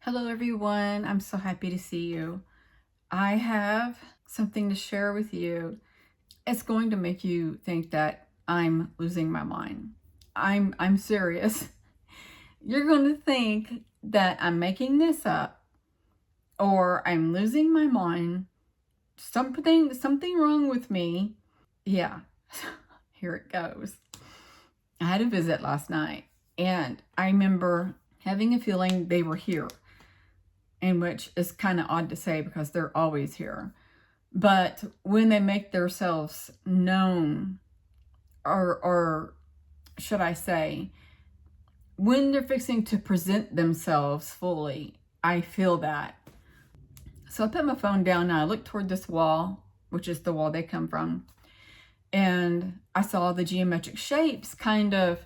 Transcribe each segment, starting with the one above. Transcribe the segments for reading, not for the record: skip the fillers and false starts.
Hello everyone, I'm so happy to see you. I have something to share with you. It's going to make you think that I'm losing my mind. I'm serious. You're going to think that I'm making this up or I'm losing my mind. Something wrong with me. Yeah. Here it goes. I had a visit last night and I remember having a feeling they were here. And which is kind of odd to say because they're always here. But when they make themselves known, or should I say, when they're fixing to present themselves fully, I feel that. So I put my phone down and I looked toward this wall, which is the wall they come from, and I saw the geometric shapes kind of,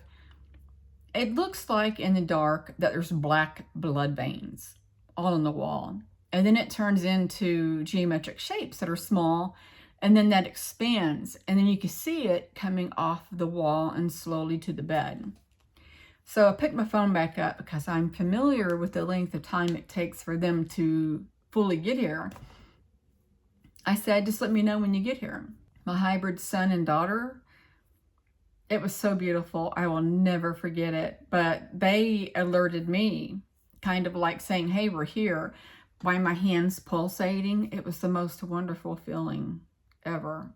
it looks like in the dark that there's black blood veins all on the wall. And then it turns into geometric shapes that are small, and then that expands, and then you can see it coming off the wall and slowly to the bed. So I picked my phone back up because I'm familiar with the length of time it takes for them to fully get here. I said, just let me know when you get here. My hybrid son and daughter, it was so beautiful. I will never forget it. But they alerted me, kind of like saying, hey, we're here, by my hands pulsating. It was the most wonderful feeling ever.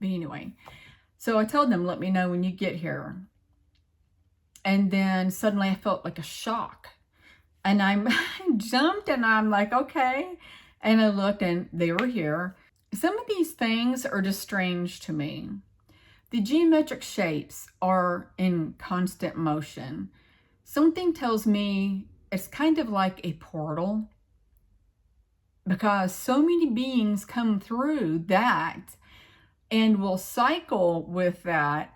But anyway, so I told them, let me know when you get here. And then suddenly I felt like a shock. And I jumped and I'm like, okay. And I looked and they were here. Some of these things are just strange to me. The geometric shapes are in constant motion. Something tells me it's kind of like a portal, because so many beings come through that and will cycle with that,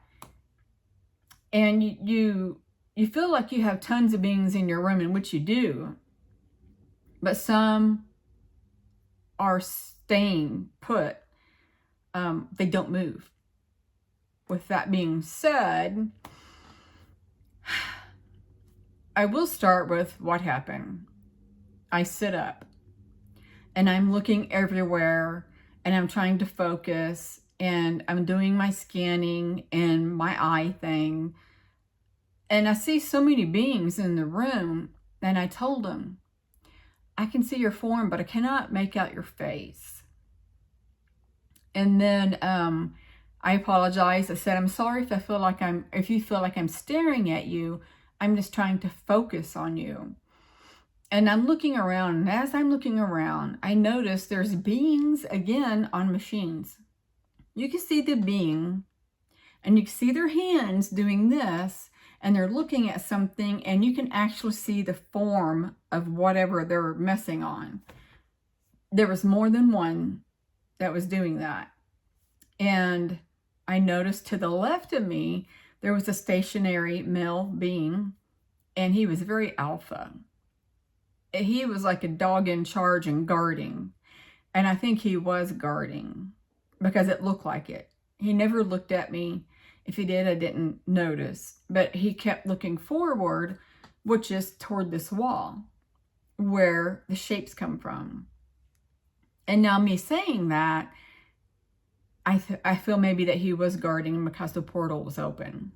and you feel like you have tons of beings in your room, in which you do, but some are staying put. They don't move. With that being said, I will start with what happened. I sit up and I'm looking everywhere and I'm trying to focus and I'm doing my scanning and my eye thing. And I see so many beings in the room, and I told them, I can see your form, but I cannot make out your face. And then I apologized. I said, I'm sorry if you feel like I'm staring at you. I'm just trying to focus on you. And I'm looking around, and as I'm looking around, I notice there's beings again on machines. You can see the being, and you can see their hands doing this, and they're looking at something, and you can actually see the form of whatever they're messing on. There was more than one that was doing that. And I noticed to the left of me, there was a stationary male being, and he was very alpha. He was like a dog in charge and guarding. And I think he was guarding because it looked like it. He never looked at me. If he did, I didn't notice. But he kept looking forward, which is toward this wall where the shapes come from. And now me saying that, I feel maybe that he was guarding because the portal was open.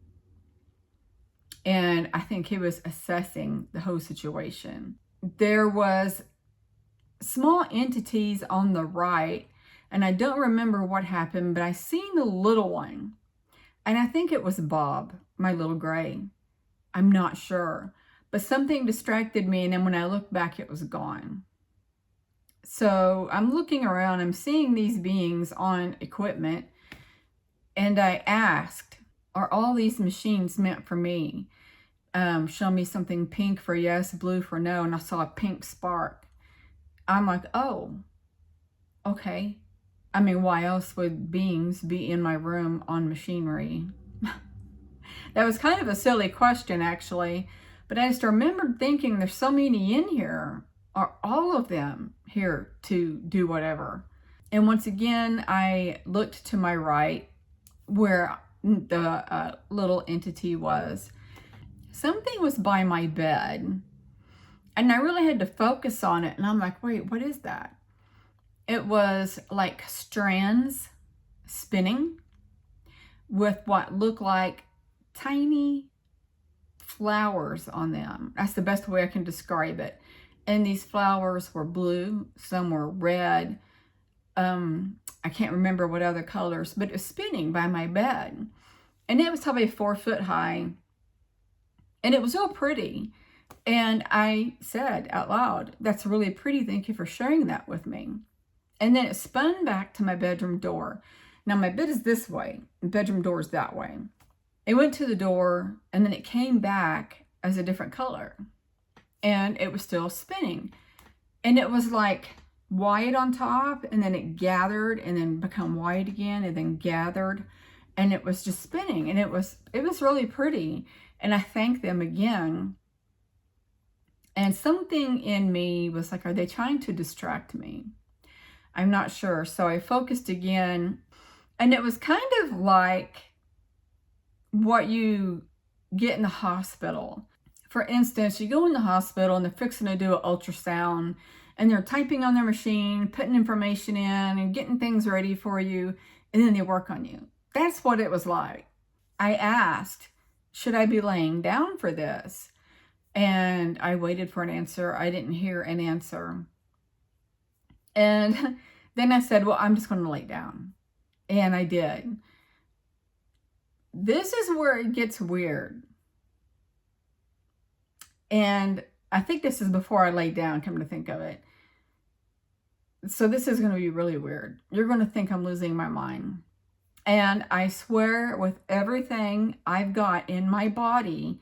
And I think he was assessing the whole situation. There was small entities on the right, and I don't remember what happened, but I seen the little one. And I think it was Bob, my little gray. I'm not sure. But something distracted me, and then when I looked back, it was gone. So I'm looking around, I'm seeing these beings on equipment, and I asked, are all these machines meant for me? Show me something pink for yes, blue for no, and I saw a pink spark. I'm like, oh, okay. I mean, why else would beings be in my room on machinery? That was kind of a silly question, actually, but I just remembered thinking there's so many in here. Are all of them here to do whatever? And once again, I looked to my right where the little entity was. Something was by my bed, And I really had to focus on it. And I'm like, wait, what is that? It was like strands spinning with what looked like tiny flowers on them. That's the best way I can describe it. And these flowers were blue, some were red. I can't remember what other colors, but it was spinning by my bed. And it was probably 4 foot high. And it was so pretty. And I said out loud, "That's really pretty. Thank you for sharing that with me." And then it spun back to my bedroom door. Now my bed is this way, the bedroom door is that way. It went to the door, and then it came back as a different color. And it was still spinning. And it was like white on top, and then it gathered, and then become white again, and then gathered. And it was just spinning, and it was really pretty. And I thanked them again. And something in me was like, are they trying to distract me? I'm not sure. So I focused again, and it was kind of like what you get in the hospital. For instance, you go in the hospital and they're fixing to do an ultrasound, and they're typing on their machine, putting information in and getting things ready for you, and then they work on you. That's what it was like. I asked, should I be laying down for this? And I waited for an answer. I didn't hear an answer. And then I said, well, I'm just going to lay down. And I did. This is where it gets weird. And I think this is before I laid down, come to think of it. So this is going to be really weird. You're going to think I'm losing my mind. And I swear with everything I've got in my body,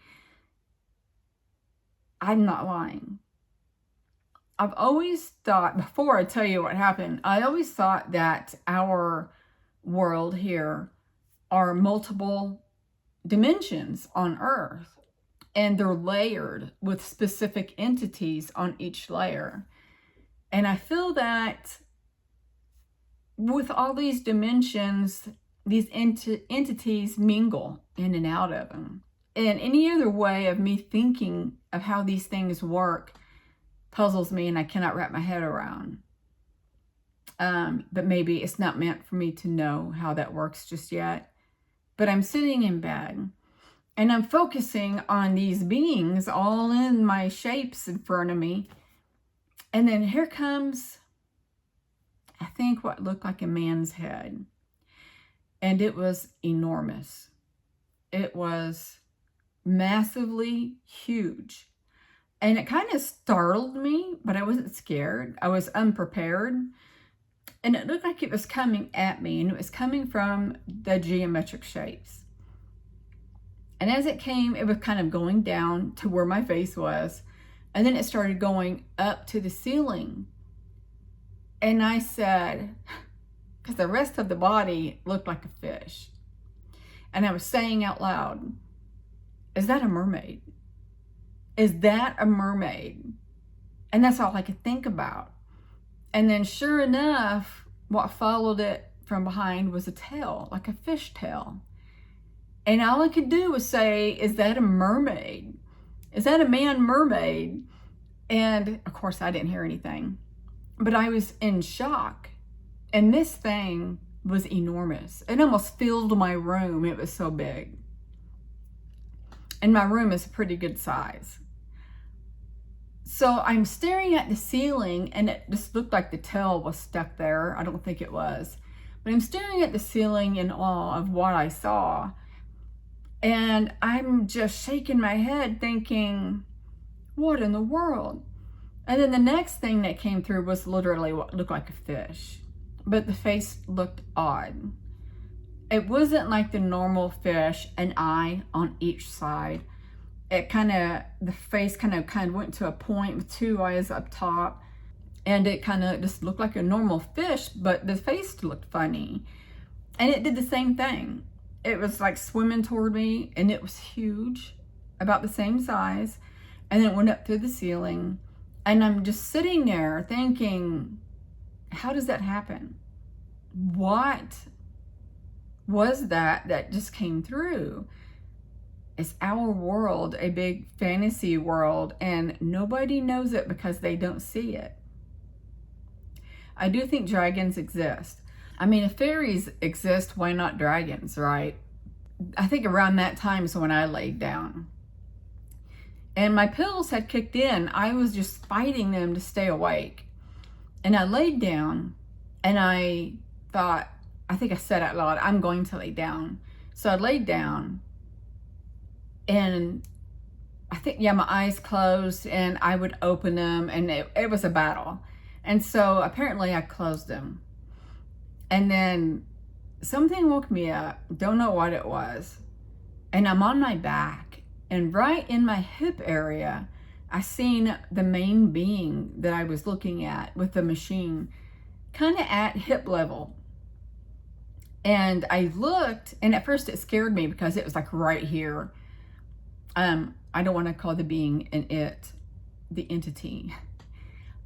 I'm not lying. I've always thought, before I tell you what happened, I always thought that our world here are multiple dimensions on Earth. And they're layered with specific entities on each layer. And I feel that with all these dimensions, these entities mingle in and out of them. And any other way of me thinking of how these things work puzzles me, and I cannot wrap my head around. But maybe it's not meant for me to know how that works just yet. But I'm sitting in bed, and I'm focusing on these beings all in my shapes in front of me. And then here comes, I think, what looked like a man's head. And it was enormous. It was massively huge. And it kind of startled me, but I wasn't scared. I was unprepared. And it looked like it was coming at me, and it was coming from the geometric shapes. And as it came, it was kind of going down to where my face was. And then it started going up to the ceiling. And I said, because the rest of the body looked like a fish. And I was saying out loud, is that a mermaid? Is that a mermaid? And that's all I could think about. And then sure enough, what followed it from behind was a tail, like a fish tail. And all I could do was say, is that a mermaid? Is that a man mermaid? And of course I didn't hear anything, but I was in shock. And this thing was enormous. It almost filled my room. It was so big. And my room is a pretty good size. So I'm staring at the ceiling, and it just looked like the tail was stuck there. I don't think it was. But I'm staring at the ceiling in awe of what I saw. And I'm just shaking my head thinking, what in the world? And then the next thing that came through was literally what looked like a fish. But the face looked odd. It wasn't like the normal fish, an eye on each side. It the face kind of went to a point with 2 eyes up top. And it kind of just looked like a normal fish, but the face looked funny. And it did the same thing. It was like swimming toward me, and it was huge, about the same size. And then it went up through the ceiling. And I'm just sitting there thinking, how does that happen? What was that just came through? Is our world a big fantasy world and nobody knows it because they don't see it? I do think dragons exist. I mean, if fairies exist, why not dragons, right? I think around that time is when I laid down. And my pills had kicked in. I was just fighting them to stay awake. And I laid down and I thought, I think I said out loud, I'm going to lay down. So I laid down and I think, yeah, my eyes closed and I would open them and it was a battle. And so apparently I closed them. And then something woke me up. Don't know what it was. And I'm on my back. And right in my hip area, I seen the main being that I was looking at with the machine, kind of at hip level. And I looked, and at first it scared me because it was like right here. I don't want to call the being an it, the entity.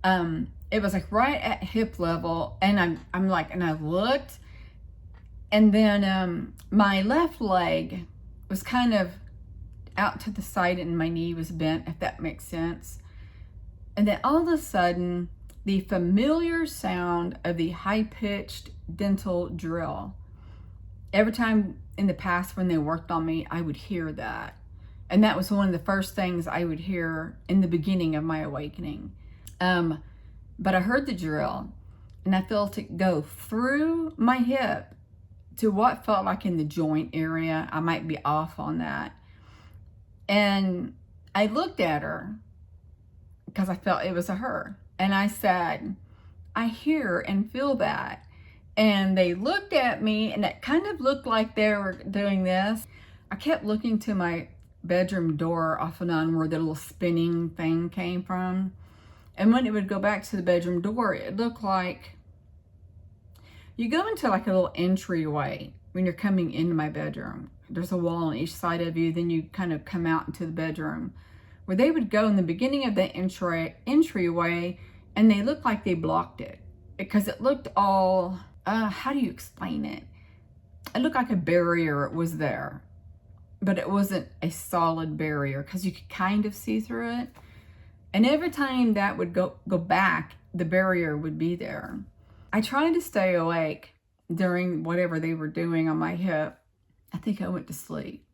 It was like right at hip level, and I'm like, and I looked, and then my left leg was kind of out to the side and my knee was bent, if that makes sense. And then all of a sudden, the familiar sound of the high-pitched dental drill. Every time in the past when they worked on me, I would hear that. And that was one of the first things I would hear in the beginning of my awakening. But I heard the drill and I felt it go through my hip to what felt like in the joint area. I might be off on that. And I looked at her because I felt it was a her. And I said, I hear and feel that. And they looked at me and it kind of looked like they were doing this. I kept looking to my bedroom door off and on where the little spinning thing came from. And when it would go back to the bedroom door, it looked like you go into like a little entryway when you're coming into my bedroom. There's a wall on each side of you, then you kind of come out into the bedroom. Where they would go in the beginning of the entryway, and they looked like they blocked it. Because it looked all, how do you explain it? It looked like a barrier was there. But it wasn't a solid barrier because you could kind of see through it. And every time that would go back, the barrier would be there. I tried to stay awake during whatever they were doing on my hip. I think I went to sleep.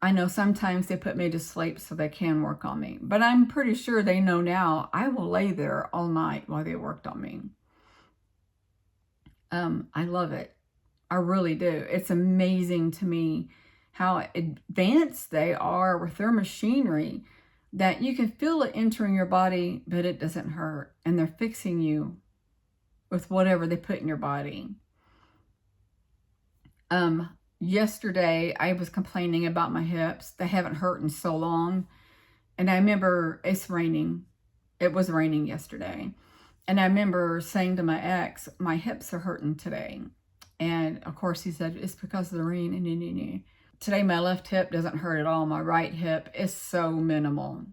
I know sometimes they put me to sleep so they can work on me. But I'm pretty sure they know now I will lay there all night while they worked on me. I love it. I really do. It's amazing to me how advanced they are with their machinery, that you can feel it entering your body, but it doesn't hurt. And they're fixing you with whatever they put in your body. Yesterday, I was complaining about my hips. They haven't hurt in so long. And I remember it's raining. It was raining yesterday. And I remember saying to my ex, my hips are hurting today. And of course he said, it's because of the rain. Today, my left hip doesn't hurt at all. My right hip is so minimal.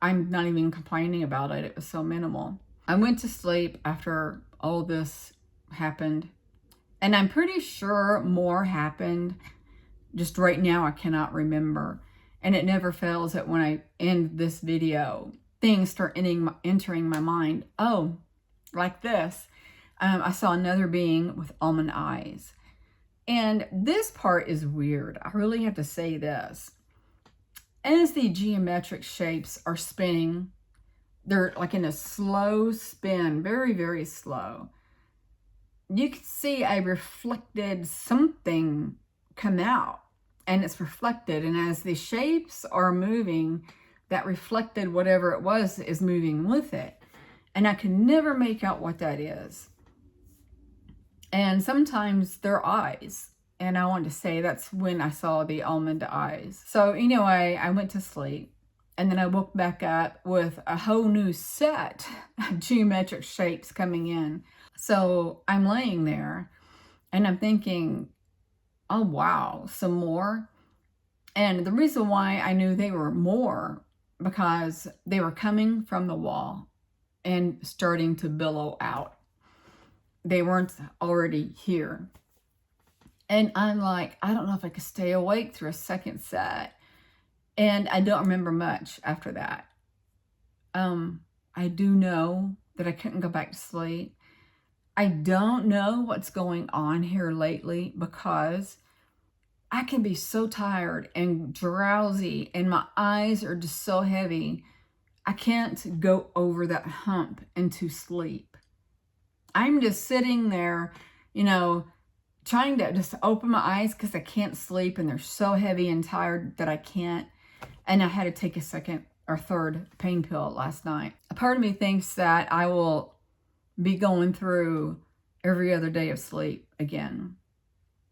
I'm not even complaining about it. It was so minimal. I went to sleep after all this happened. And I'm pretty sure more happened. Just right now, I cannot remember. And it never fails that when I end this video, things start entering my mind. Oh, like this. I saw another being with almond eyes. And this part is weird. I really have to say this. As the geometric shapes are spinning, they're like in a slow spin, very, very slow. You can see a reflected something come out, and it's reflected. And as the shapes are moving, that reflected whatever it was is moving with it. And I can never make out what that is. And sometimes they're eyes. And I want to say that's when I saw the almond eyes. So anyway, I went to sleep. And then I woke back up with a whole new set of geometric shapes coming in. So I'm laying there and I'm thinking, oh wow, some more. And the reason why I knew they were more, because they were coming from the wall and starting to billow out. They weren't already here. And I'm like, I don't know if I could stay awake through a second set. And I don't remember much after that. I do know that I couldn't go back to sleep. I don't know what's going on here lately because I can be so tired and drowsy and my eyes are just so heavy. I can't go over that hump into sleep. I'm just sitting there, trying to just open my eyes because I can't sleep and they're so heavy and tired that I can't. And I had to take a second or third pain pill last night. A part of me thinks that I will be going through every other day of sleep again.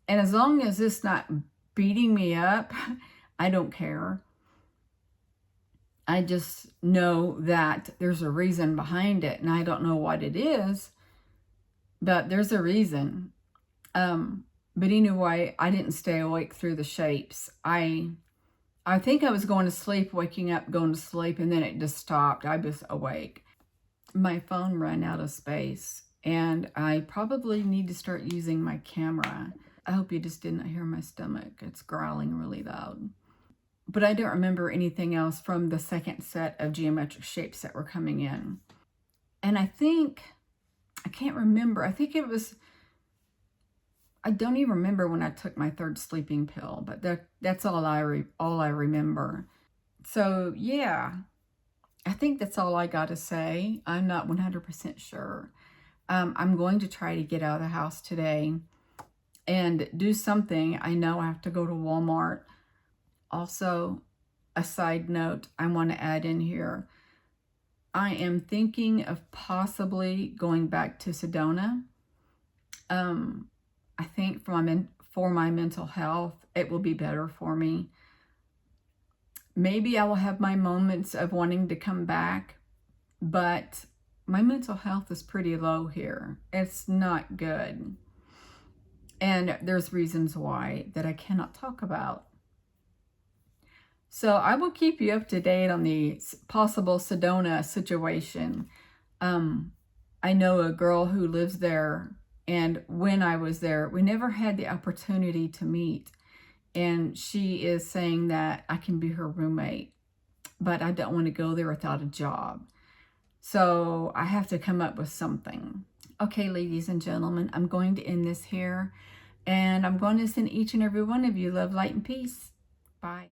And as long as it's not beating me up, I don't care. I just know that there's a reason behind it, and I don't know what it is, but there's a reason. But anyway, I didn't stay awake through the shapes. I think I was going to sleep, waking up, going to sleep, and then it just stopped. I was awake. My phone ran out of space, and I probably need to start using my camera. I hope you just didn't hear my stomach. It's growling really loud. But I don't remember anything else from the second set of geometric shapes that were coming in. And I can't remember. I think it was, I don't even remember when I took my third sleeping pill, but that's all I remember. So yeah, I think that's all I got to say. I'm not 100% sure. I'm going to try to get out of the house today and do something. I know I have to go to Walmart. Also, a side note I want to add in here. I am thinking of possibly going back to Sedona. I think for my mental health, it will be better for me. Maybe I will have my moments of wanting to come back, but my mental health is pretty low here. It's not good. And there's reasons why that I cannot talk about. So I will keep you up to date on the possible Sedona situation. I know a girl who lives there, and when I was there, we never had the opportunity to meet. And she is saying that I can be her roommate, but I don't want to go there without a job. So I have to come up with something. Okay, ladies and gentlemen, I'm going to end this here. And I'm going to send each and every one of you love, light, and peace. Bye.